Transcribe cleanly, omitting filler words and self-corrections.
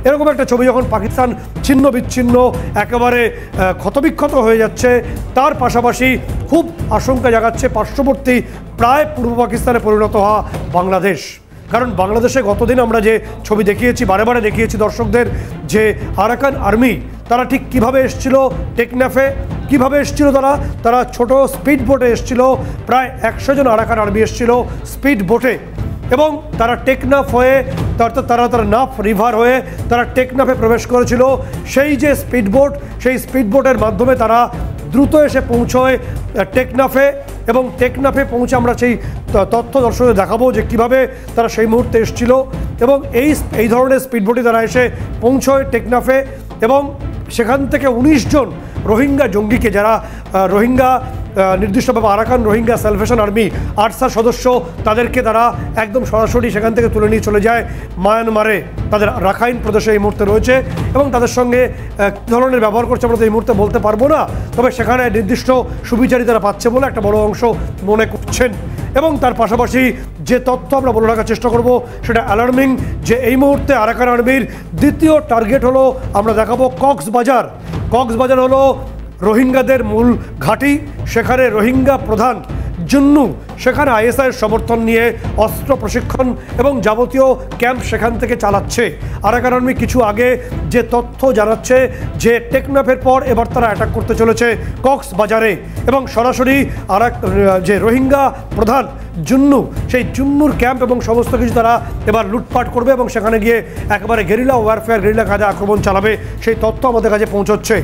এরকম একটা ছবি যখন পাকিস্তান ছিন্ন বিচ্ছিন্ন একেবারে ক্ষতবিক্ষত হয়ে যাচ্ছে, তার পাশাপাশি খুব আশঙ্কা জাগাচ্ছে পার্শ্ববর্তী প্রায় পূর্ব পাকিস্তানে পরিণত হওয়া বাংলাদেশ। কারণ বাংলাদেশে গতদিন আমরা যে ছবি দেখিয়েছি, বারে বারে দেখিয়েছি দর্শকদের, যে আরাকান আর্মি তারা ঠিক কিভাবে এসেছিল টেকনাফে, কিভাবে এসেছিল তারা ছোট স্পিড বোটে এসেছিল, প্রায় 100 জন আরাকান আর্মি এসেছিল স্পিড বোটে, এবং তারা টেকনাফ হয়ে অর্থাৎ তারা নাফ রিভার হয়ে তারা টেকনাফে প্রবেশ করেছিল। সেই যে স্পিডবোট, সেই স্পিডবোটের মাধ্যমে তারা দ্রুত এসে পৌঁছয় টেকনাফে, এবং টেকনাফে পৌঁছে আমরা সেই তথ্য দর্শকদের দেখাবো যে কিভাবে তারা সেই মুহূর্তে এসেছিল। এবং এই ধরনের স্পিডবোটে তারা এসে পৌঁছয় টেকনাফে, এবং সেখান থেকে 19 জন রোহিঙ্গা জঙ্গিকে, যারা রোহিঙ্গা নির্দিষ্টভাবে Arakan Rohingya salvation army Archer সদস্য, তাদেরকে তারা একদম সরাসরি সেখান থেকে তুলে নিয়ে চলে যায় মায়ানমারে, তাদের রাখাইন প্রদেশে এই মুহূর্তে রয়েছে। এবং তাদের সঙ্গে কী ধরনের ব্যবহার করছে আমরা তো এই মুহূর্তে বলতে পারবো না, তবে সেখানে নির্দিষ্ট সুবিচারী তারা পাচ্ছে বলে একটা বড় অংশ মনে করছেন। এবং তার পাশাপাশি যে তথ্য আমরা বলে রাখার চেষ্টা করব সেটা অ্যালার্মিং, যে এই মুহূর্তে আরাকান আর্মির দ্বিতীয় টার্গেট হলো, আমরা দেখাবো কক্সবাজার হলো রোহিঙ্গাদের মূল ঘাঁটি। সেখানে রোহিঙ্গা প্রধান জুন্নু সেখানে আইএসআইয়ের সমর্থন নিয়ে অস্ত্র প্রশিক্ষণ এবং যাবতীয় ক্যাম্প সেখান থেকে চালাচ্ছে। আরাকান আর্মি কিছু আগে যে তথ্য জানাচ্ছে যে টেকনাফের পর এবার তারা অ্যাটাক করতে চলেছে কক্সবাজারে, এবং সরাসরি যে রোহিঙ্গা প্রধান জুন্নু, সেই জুন্নুর ক্যাম্প এবং সমস্ত কিছু তারা এবার লুটপাট করবে এবং সেখানে গিয়ে একেবারে গেরিলা ওয়ারফেয়ার, গেরিলা কাজে আক্রমণ চালাবে, সেই তথ্য আমাদের কাছে পৌঁছচ্ছে।